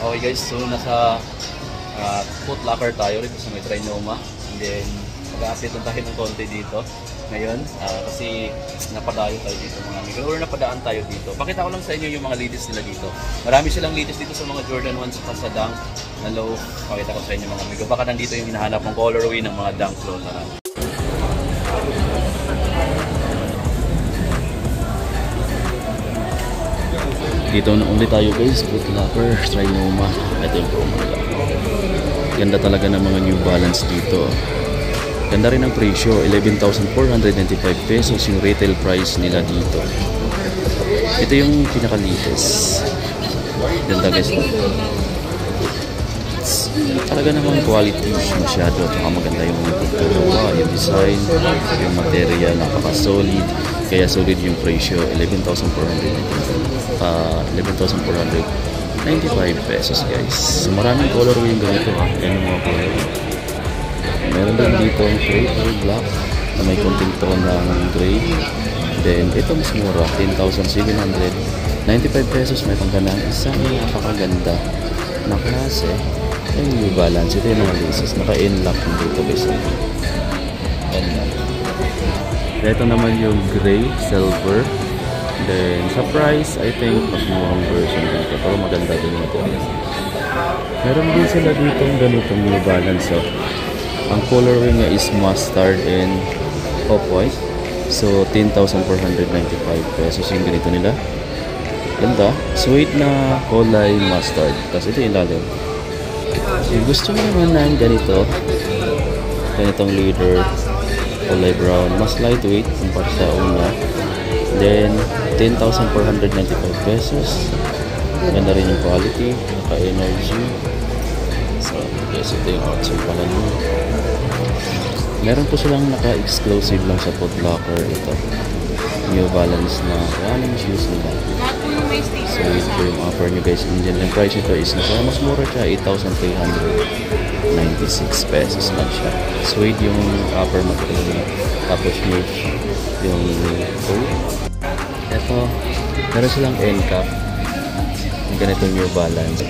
Okay guys, so nasa Foot Locker tayo rito sa may Trinoma. And then mag-update lang tayo ng konti dito ngayon kasi napadayo tayo dito mga amigo, or napadaan tayo dito. Pakita ko lang sa inyo yung mga latest nila dito. Marami silang latest dito sa mga Jordan 1 sa Dunk na low. Pakita ko sa inyo mga amigo, baka nandito yung hinahanap ng colorway ng mga Dunk low. Dito na ulit tayo guys, Foot Locker, Trinoma. Ito yung formula. Ganda talaga ng mga New Balance dito. Ganda rin ang presyo, 11,495 pesos yung retail price nila dito. Ito yung pinaka-latest. Ganda guys. Talaga namang quality masyado. Saka maganda yung pagkagawa, yung design, yung material, napaka-solid. Kaya solid yung presyo, 11,495 pesos guys. So, maraming colorway yung ganito ha. Yan yung mga colorway. Meron din dito ang triple black na may konting tone ng gray. Then ito mas mura, 10,795 pesos. May pangganang isang napakaganda na klase. Yung New Balance. Ito yung mga laces. Naka-in-lock dito guys. Ganyan. Ito naman yung gray, silver. Then sa price, I think mas murang version dito. Pero maganda din ito. Meron din sila dito ng ganitong New Balance. So, ang colorway niya is mustard and off-white. So 10,495 pesos yung ganito nila. Ganda. Sweet na kulay mustard. Tapos ito yung ilalim. Kung gusto mo naman ng ganitong leather, kulay brown, mas lightweight kumpara sa una. Then 10,495 pesos. Ganda rin yung quality, naka-energy. So guys, ito yung outside pala nyo. Meron po silang naka-exclusive lang sa Foot Locker. Ito New Balance na running shoes nila. So ito yung offer nyo guys. And then yung price nito is mas mura siya, 8,396 pesos lang siya. Suede yung upper material niya. Tapos yung toe. Ito, meron silang end cap. Yung ganitong New Balance.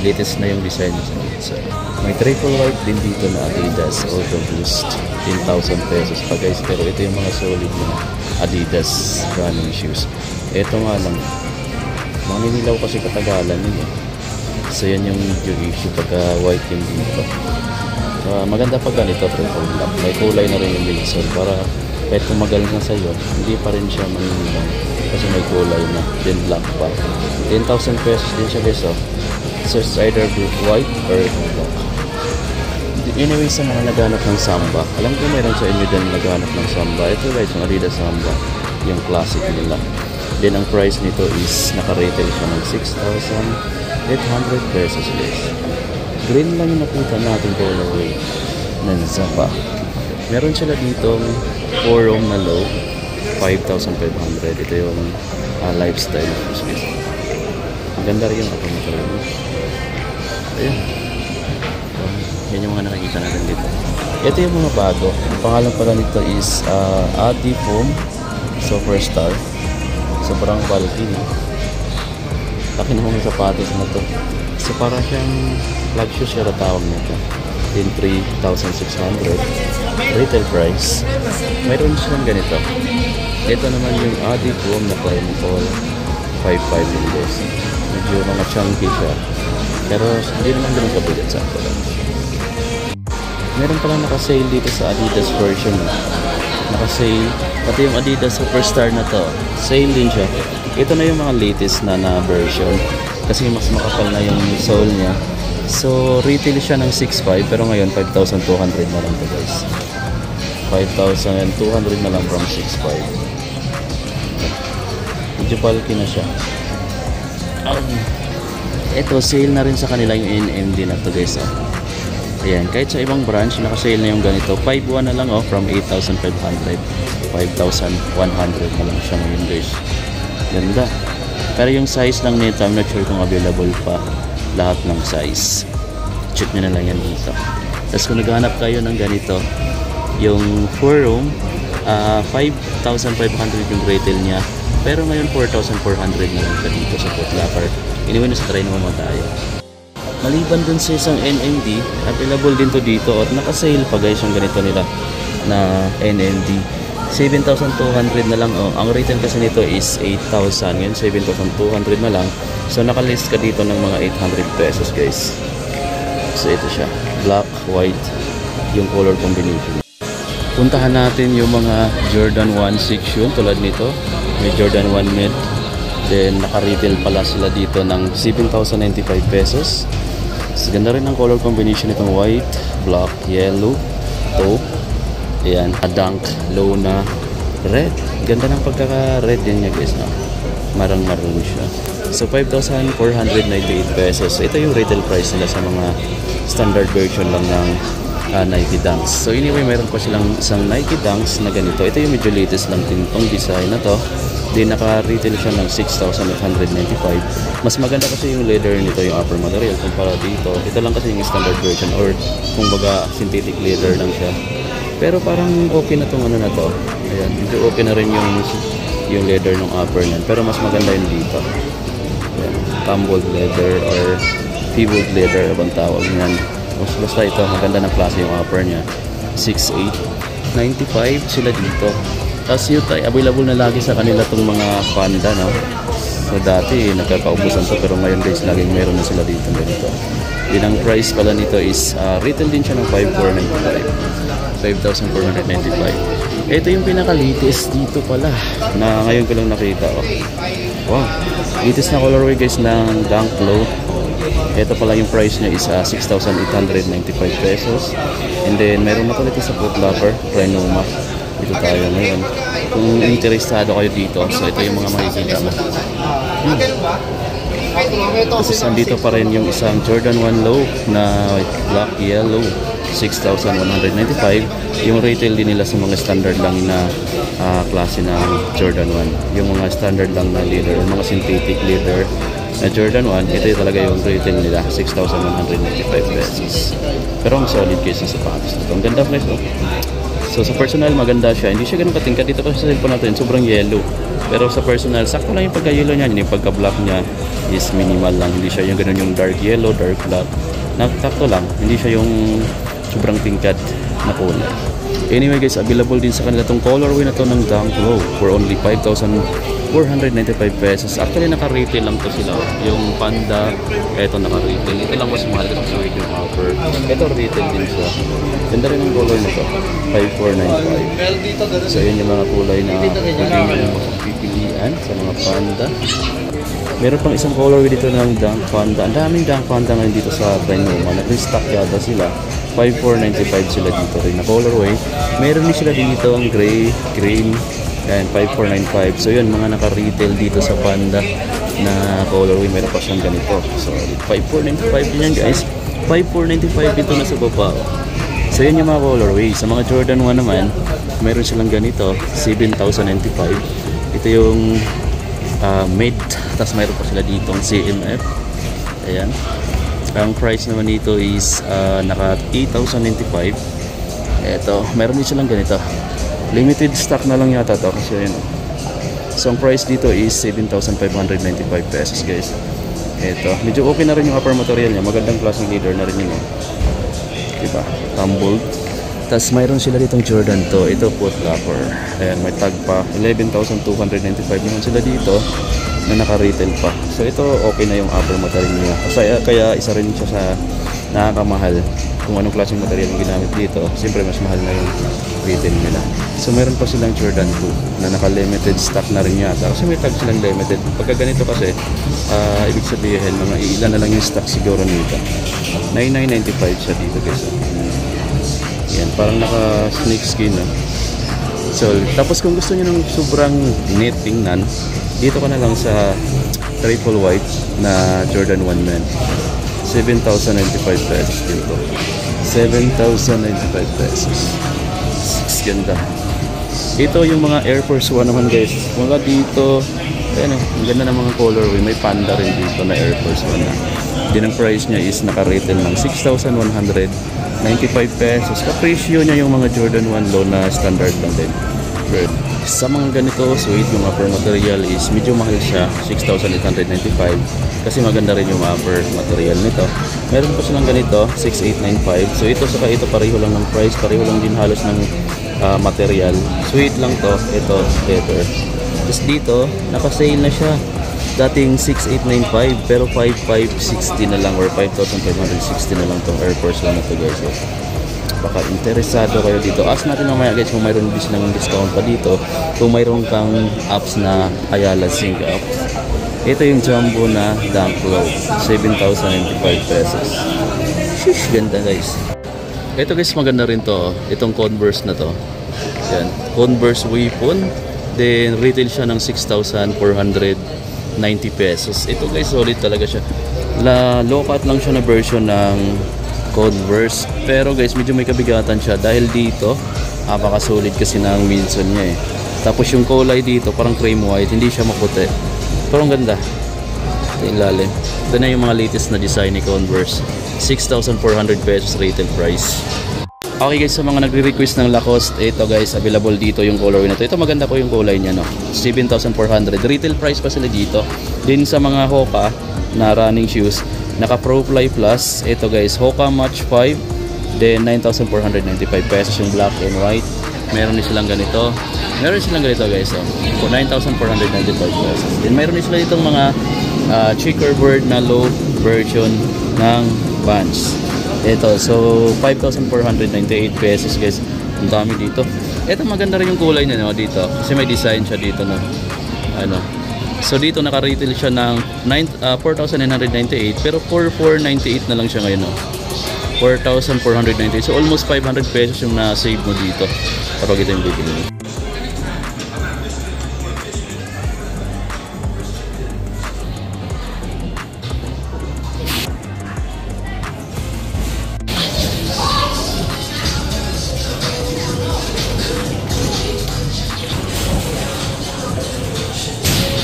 Latest na yung design niya. So, may triple white din dito na Adidas Auto Boost, 10,000 pesos pa guys. Pero ito yung mga solid na Adidas running shoes. Ito nga lang, maninilaw kasi katagalan yun eh. So yan yung issue pagka white yung dito. Maganda pag ganito, triple black. May kulay na rin yung midsole para kahit tumagal na sa'yo, hindi pa rin siya maninilaw kasi may kulay na, then black pa. 10,000 pesos din siya guys oh. So it's either white or black. Anyway, sa mga naghanap ng Samba, alam ko meron sa inyo din naghanap ng Samba. Ito guys, yung Adidas Samba, yung classic nila. Then ang price nito is naka-retail siya ng 6,800 pesos guys. Green lang yung nakita natin colorway ng Samba. Meron sila ditong 4-room na low, 5,500. Ito yung lifestyle shoes guys. Ang ganda rin yung atong material. Ayun. Yan yung mga nakikita natin dito. Ito yung mga bago. Ang pangalan pala nito is Adi Foam Superstar. Sobrang quality. Laki na mga sapatos na to. So parang siyang flag shoes siya tawag nito. In 3,600 retail price. Mayroon siyang ganito. Ito naman yung Adi Foam na Climball 5.5 inches. Medyo mga chunky siya. Pero hindi naman ganun kabigat sa ako lang. Meron palang naka-sale dito sa Adidas version. Naka-sale. Pati yung Adidas Superstar na to. Sale din siya. Ito na yung mga latest na version. Kasi mas makapal na yung sole niya. So retail siya ng 6,500 pero ngayon 5,200 na lang to guys. 5,200 na lang from 6,500. Medyo bulky na siya. Ito, sale na rin sa kanila yung NMD na to guys. Ayan, kahit sa ibang branch, naka-sale na yung ganito. 5,100 na lang from 8,500. 5,100 na lang siya ngayon guys. Ganda. Pero yung size lang nito, I'm not sure kung available pa lahat ng size. Check nyo na lang yan dito. Tapos kung naghahanap kayo ng ganito, yung 4-room, 5,500 yung retail niya. Pero ngayon 4,400 na lang siya dito sa Foot Locker. Anyway, nasa try naman tayo. Maliban dun sa isang NMD, available din to dito at naka-sale pa guys yung ganito nila na NMD. 7,200 na lang. Oh. Ang retail kasi nito is 8,000. Ngayon 7,200 na lang. So nakalist ka dito ng mga 800 pesos guys. So ito siya. Black, white, yung color combination. Puntahan natin yung mga Jordan 1 section tulad nito. May Jordan 1 mid. Then naka-retail pala sila dito ng 7,095 pesos. So, ganda rin ang color combination itong white, black, yellow, taupe. Ayan, a dunk, low na red. Ganda ng pagkaka-red din niya guys, no? Marang-marang siya. So 5,498 pesos. Ito yung retail price nila sa mga standard version lang ng Nike Dunks. So anyway, meron pa silang isang Nike Dunks na ganito. Ito yung medyo latest lang din itong design na to. Then naka-retail siya ng 6,895. Mas maganda kasi yung leather nito, yung upper material kumpara dito. Ito lang kasi yung standard version or kung baga synthetic leather lang siya. Pero parang okay na tong ano na to. Ayan, medyo okay na rin yung leather ng upper niyan. Pero mas maganda yung dito. Ayan, tumbled leather or pivot leather bang tawag niyan. Basta ito, maganda ng klase yung upper niya. 6,895 sila dito. Tapos yun tayo, available na lagi sa kanila tong mga Panda, no? So dati nagkakaubusan to, pero ngayon guys laging meron na sila dito ganito. Din ang price pala nito is retail din siya ng 5,495. Ito yung pinaka-latest dito pala na ngayon ko lang nakita. Wow, latest na colorway guys ng Dunk Low. Ito pala yung price niya is 6,895 pesos. And then meron na pala ito sa Foot Locker, Renoma. Dito tayo ngayon. Kung interesado kayo dito, so ito yung mga makikita mo. Tapos nandito pa rin yung isang Jordan 1 Low na black, yellow, 6,195. Yung retail din nila sa mga standard lang na klase ng Jordan 1. Yung mga standard lang na leather, yung mga synthetic leather na Jordan 1, ito talaga yung retail nila, 6,195 pesos. Pero ang solid case ng sapatos nito. Ang ganda price, oh. So sa personal maganda siya, hindi siya ganun katingkad. Dito kasi sa cellphone natin sobrang yellow, pero sa personal sakto lang yung pagka-yellow niya. Yung pagka-black niya is minimal lang, hindi siya yung ganun yung dark yellow, dark black. Sakto lang, hindi siya yung sobrang tingkad na kulay. Anyway guys, available din sa kanila tong colorway na to ng Dunk Low for only 5,495 pesos. Actually naka-retail lang to sila, yung Panda. Ito naka-retail, ito lang mas mahal kasi yung upper. Ito retail din siya. Ganda rin ang color nito, 5,495. So yun yung mga kulay na pwede nyo pipilian sa mga Panda. Meron pang isang colorway dito ng Dunk Panda. Ang daming Dunk Panda ngayon dito sa Renoma. Nag-restock yata sila. 5,495 sila dito rin na colorway. Meron din sila dito ang gray, green, and 5,495. So yun, mga naka-retail dito sa Panda na colorway. Meron pa siyang ganito. So 5,495 din yan guys. 5,495 dito na sa baba. So yun yung mga colorway. Sa mga Jordan 1 naman, meron silang ganito, 7,095. Ito yung made. Tapos mayroon pa sila ditong CMF. Ayan. Ang price naman dito is naka 8,095. Ito, meron din silang ganito. Limited stock na lang yata to kasi yun. So ang price dito is 7,595 pesos guys. Ito, medyo okay na rin yung upper material niya. Magandang klaseng leather na rin yun. Diba? Tumbled. Tapos mayroon sila ditong Jordan to. Ito Foot Locker. Ayan, may tag pa. 11,295 naman sila dito na naka-retail pa. So ito okay na yung upper material niya. Kaya isa rin siya sa nakakamahal. Kung anong klaseng material yung ginamit dito, siyempre mas mahal na yung retail nila. So meron pa silang Jordan 2 na naka-limited stock na rin yata. Kasi may tag silang limited. Pagka ganito kasi, ibig sabihin, mga ilan na lang yung stock siguro nito. 9,995 siya dito guys. Yan, parang naka-snake skin. No? So, tapos kung gusto niyo ng sobrang neat tingnan, dito ka na lang sa triple white na Jordan 1 men. 7,095 pesos dito. 7,095 pesos. Ganda. Ito yung mga Air Force 1 naman guys. Mga dito, ayan, ang ganda ng mga colorway. May Panda rin dito na Air Force 1 na. Din ang price niya is naka-retail ng 6,195 pesos. Ka-presyo niya yung mga Jordan 1 low na standard lang din. Red. Sa mga ganito suede, yung upper material is medyo mahal siya, 6,895, kasi maganda rin yung upper material nito. Meron po silang ganito, 6,895. So ito saka ito pareho lang ng price, pareho lang din halos ng material. Suede lang to, ito leather. Tapos dito naka-sale na siya, dating 6,895 pero 5,560 na lang, or 5,560 na lang tong Air Force lang na to guys. So, baka interesado kayo dito, ask natin mamaya guys kung mayroon din silang discount pa dito kung mayroon kang apps na Ayala Sync app. Ito yung jumbo na Dunk Low, 7,095 pesos. Shish, ganda guys. Ito guys, maganda rin to, itong Converse na to. Yan, Converse Weapon. Then retail siya ng 6,490 pesos. Ito guys, solid talaga siya. Low cut lang siya na version ng Converse, pero guys medyo may kabigatan siya dahil dito napakasulit kasi ng midsole niya eh. Tapos yung kulay dito parang cream white, hindi siya maputi, pero ang ganda. Ito yung lalim. Ito na yung mga latest na design ni Converse, 6,400 pesos retail price. Okay guys, sa mga nagre-request ng Lacoste, ito guys, available dito yung colorway na to. Ito maganda po yung kulay niya, no, 7,400 retail price pa sila dito. Din sa mga Hoka na running shoes, naka Pro Fly Plus, ito guys, Hoka Match 5, then 9,495 pesos yung black and white. Meron din silang ganito, guys, oh, for 9,495 pesos. Then meron din sila itong mga checkerboard na low version ng Vans. Ito, so 5,498 pesos guys. Ang dami dito. Ito maganda rin yung kulay niya, no, dito, kasi may design siya dito, no, ano. So dito naka-retail siya ng 4,998, pero 4,498 na lang siya ngayon, no? 4,498. So almost 500 pesos yung na-save mo dito kapag ito yung bibili mo.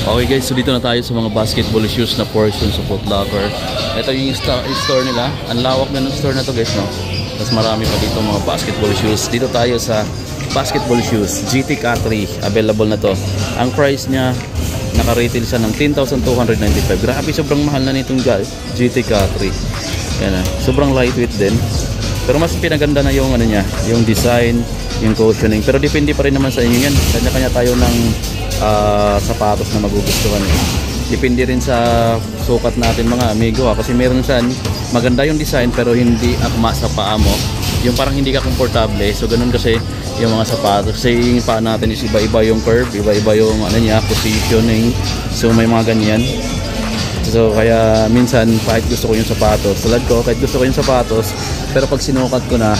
Okay guys, so dito na tayo sa mga basketball shoes na portion sa Foot Locker. Ito yung store nila. Ang lawak na ng store na to guys, no? Tapos marami pa dito mga basketball shoes. Dito tayo sa basketball shoes, GT K3, available na to. Ang price niya, naka-retail siya ng 10,295. Grabe, sobrang mahal na nitong GT K3. Yan na, sobrang lightweight din. Pero mas pinaganda na yung ano niya, yung design, yung cushioning. Pero depende pa rin naman sa inyo yan. Kanya-kanya tayo ng sapatos na magugustuhan eh. Depende rin sa sukat natin mga amigo, kasi meron siyan maganda yung design pero hindi akma sa paa mo, yung parang hindi ka komportable. So ganun kasi yung mga sapatos, kasi yung paa natin is iba-iba yung curve, iba-iba yung ano niya, positioning. So may mga ganyan. So kaya minsan kahit gusto ko yung sapatos, tulad ko, kahit gusto ko yung sapatos, pero pag sinukat ko na,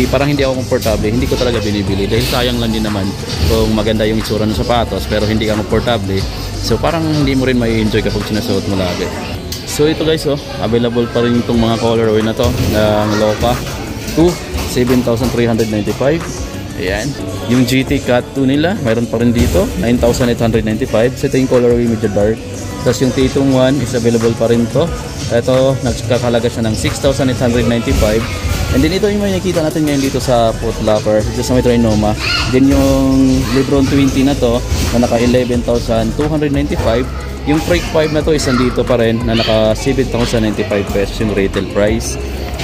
parang hindi ako komportable, hindi ko talaga binibili. Dahil sayang lang din naman kung maganda yung itsura ng sapatos pero hindi ka komportable. So parang hindi mo rin mai-enjoy kapag sinasuot mo lagi. So ito guys, oh, available pa rin itong mga colorway na to ng Loka 2, 7,395. Ayan. Yung GT Cat 2 nila, mayroon pa rin dito, 9,895. So ito yung colorway medyo dark. Tapos yung T2 1 is available pa rin to. Ito, nagkakalaga siya ng 6,895. And then ito yung may nakita natin ngayon dito sa Foot Locker, dito sa Metro Innoma. Then yung Lebron 20 na to, na naka 11,295. Yung Freak 5 na to is nandito pa rin, na naka 7,095 pesos yung retail price.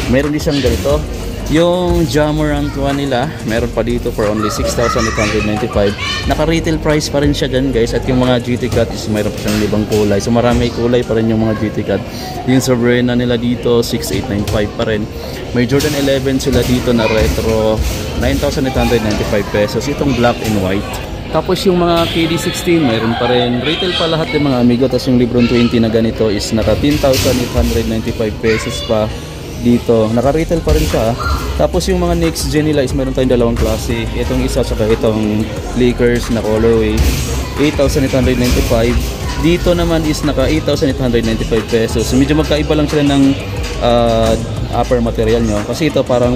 Meron din siyang ganito. Yung Jamorant 1 nila, meron pa dito for only 6,895. Naka-retail price pa rin siya dyan guys. At yung mga GT Cut is mayroon pa siyang libang kulay. So marami kulay pa rin yung mga GT Cut. Yung Sabrina nila dito, 6,895 pa rin. May Jordan 11 sila dito na retro, 9,895 pesos. Itong black and white. Tapos yung mga KD16, mayroon pa rin. Retail pa lahat ng mga amigo. Tapos yung Lebron 20 na ganito is naka 10,895 pesos pa dito. Naka-retail pa rin siya. Tapos yung mga next gen nila is meron tayong dalawang klase. Itong isa saka itong Lakers na colorway, 8,895. Dito naman is naka 8,895 pesos. Medyo magkaiba lang sila ng upper material nyo. Kasi ito parang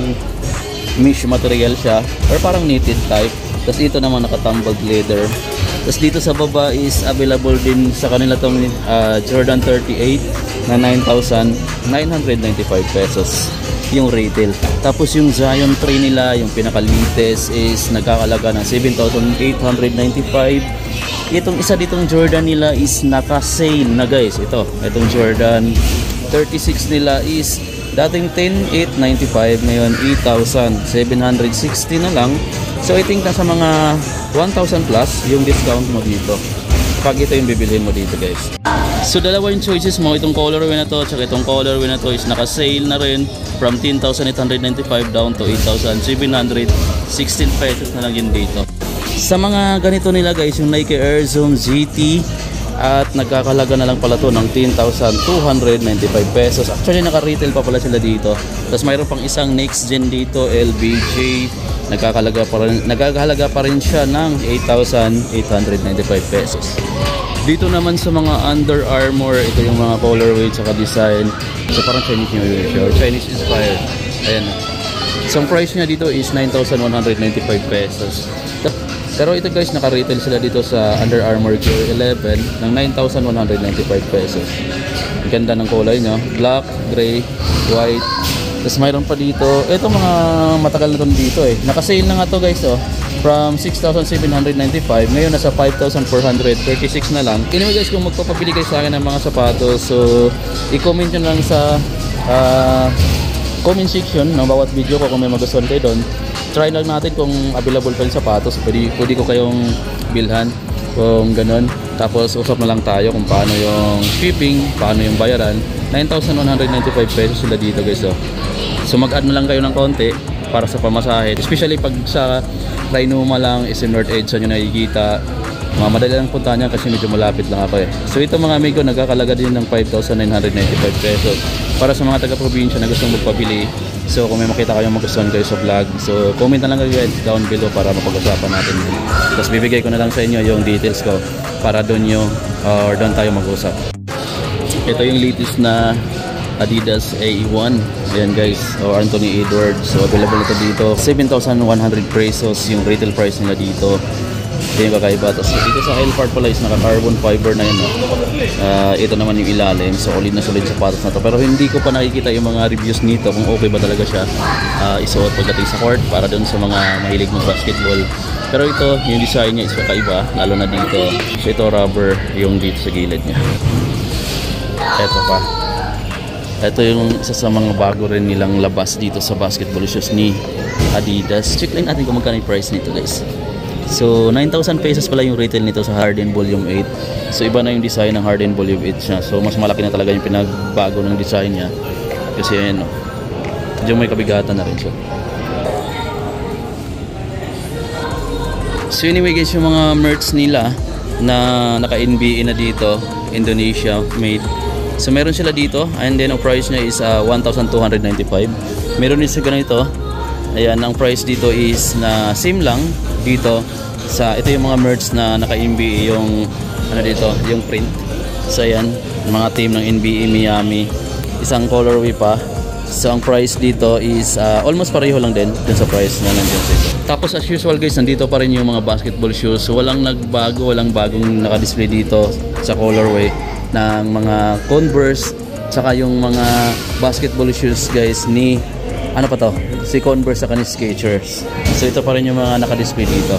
mesh material siya or parang knitted type. Tapos ito naman naka-tumbled leather. Tapos dito sa baba is available din sa kanila tong Jordan 38 na 9,995 pesos yung retail. Tapos yung Zion 3 nila, yung pinaka-latest is nagkakalaga ng 7,895. Itong isa ditong Jordan nila is naka-sale na guys. Itong Jordan 36 nila is dating 10,895, ngayon 8,760 na lang. So I think nasa mga 1,000 plus yung discount mo dito pag ito yung bibilhin mo dito guys. So dalawa yung choices mo, itong colorway na to tsaka itong colorway na to is naka-sale na rin from 10,895 down to 8,716 pesos na lang yun dito. Sa mga ganito nila guys, yung Nike Air Zoom GT at nagkakalaga na lang pala to ng 10,295 pesos. Actually naka-retail pa pala sila dito. Tapos mayroon pang isang next gen dito, LBJ, nagkakahalaga pa rin siya ng 8,895 pesos. Dito naman sa mga Under Armour, ito yung mga colorway tsaka design. So parang Chinese New Year siya, Chinese inspired. Ayan. So ang price niya dito is 9,195 pesos. Pero ito guys, naka-retail sila dito sa Under Armour Gear 11 ng 9,195 pesos. Ang ganda ng kulay niya, black, gray, white. Tapos mayroon pa dito, ito mga matagal na to dito eh. Naka-sale na nga to guys from 6,795, ngayon nasa 5,436 na lang. Anyway guys, kung magpapabili kayo sa akin ng mga sapatos, so i-comment nyo lang sa comment section ng bawat video ko kung may magustuhan kayo doon. Try lang natin kung available pa yung sapatos, pwede ko kayong bilhan kung ganun. Tapos usap na lang tayo kung paano yung shipping, paano yung bayaran. 9,195 pesos sila dito guys. So mag-add na lang kayo ng konti para sa pamasahe, especially pag sa Rainuma lang, SM North Edge nyo nakikita. Madali lang punta niya kasi medyo malapit lang ako eh. So ito mga amigo, nagkakalaga din ng 5,995 pesos para sa mga taga-probinsya na gustong magpabili. So kung may makita kayong magustuhan kayo sa vlog, so comment na lang kayo guys down below para mapag-usapan natin. Tapos bibigay ko na lang sa inyo yung details ko para doon tayo mag-usap. Ito yung latest na Adidas AE1. Ayan guys, o Anthony Edwards. So available ito dito, 7,100 pesos yung retail price nila dito. Ito yung kakaiba. Tapos dito sa heel part pala is naka-carbon fiber na yun. Ito naman yung ilalim. So solid na sapatos na to. Pero hindi ko pa nakikita yung mga reviews nito kung okay ba talaga siya isuot pagdating sa court para doon sa mga mahilig mag basketball. Pero ito, yung design niya is kakaiba, lalo na dito. So ito rubber yung dito sa gilid niya. Ito pa. Ito yung isa sa mga bago rin nilang labas dito sa basketball shoes ni Adidas. Check lang natin kung magkano yung price nito guys. So 9,000 pesos pala yung retail nito sa Harden Volume 8. So iba na yung design ng Harden Volume 8 siya. So mas malaki na talaga yung pinagbago ng design niya. Kasi ayan medyo may kabigatan na rin siya. So anyway guys, yung mga merch nila na naka-NBA na dito, Indonesia made. So meron sila dito, and then ang price niya is 1,295. Meron din sa ganito. Ayan, ang price dito is na same lang dito sa ito yung mga merch na naka-NBA yung dito, yung print. So ayan, mga team ng NBA Miami. Isang colorway pa. So ang price dito is almost pareho lang din dun sa price na nandiyan sa ito. Tapos as usual guys, nandito pa rin yung mga basketball shoes. So walang nagbago, walang bagong naka-display dito sa colorway ng mga Converse, tsaka yung mga basketball shoes guys ni si Converse saka ni Skechers. So ito pa rin yung mga naka-display dito.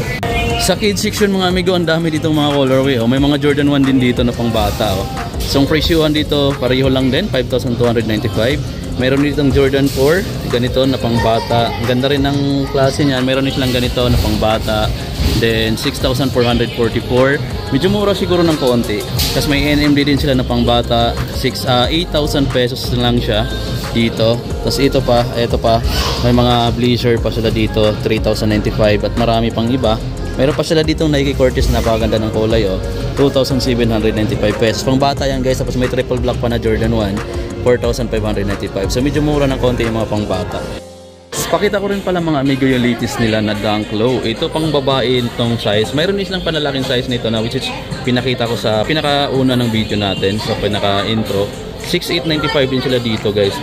Sa kids section mga amigo, ang dami ditong mga colorway. May mga Jordan 1 din dito na pang bata. So ang presyohan dito pareho lang din, 5,295. Mayroon ditong Jordan 4 ganito na pang bata. Ang ganda rin ng klase niyan. Mayroon din silang ganito na pang bata. Then 6,444. Medyo mura siguro ng konti. Kasi may NMD din sila na pang bata. 8,000 pesos lang siya dito. Tapos ito pa, may mga blazer pa sila dito, 3,095 at marami pang iba. Meron pa sila ditong Nike Cortez, napakaganda ng kulay 2,795 pesos. Pang bata yan guys. Tapos may triple black pa na Jordan 1, 4,595. So medyo mura ng konti yung mga pang bata. Pakita ko rin pala mga amigo yung latest nila na Dunk Low. Ito pang babae itong size. Mayroon din silang panalaking size nito na which is pinakita ko sa pinakauna ng video natin, sa pinaka intro. 6,895 din sila dito guys.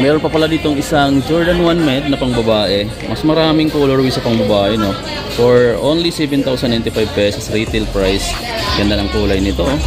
Meron pa pala ditong isang Jordan 1 Med na pang babae. Mas maraming colorway sa pang babae, no? For only 7,095 pesos retail price. Ganda ng kulay nito, oh.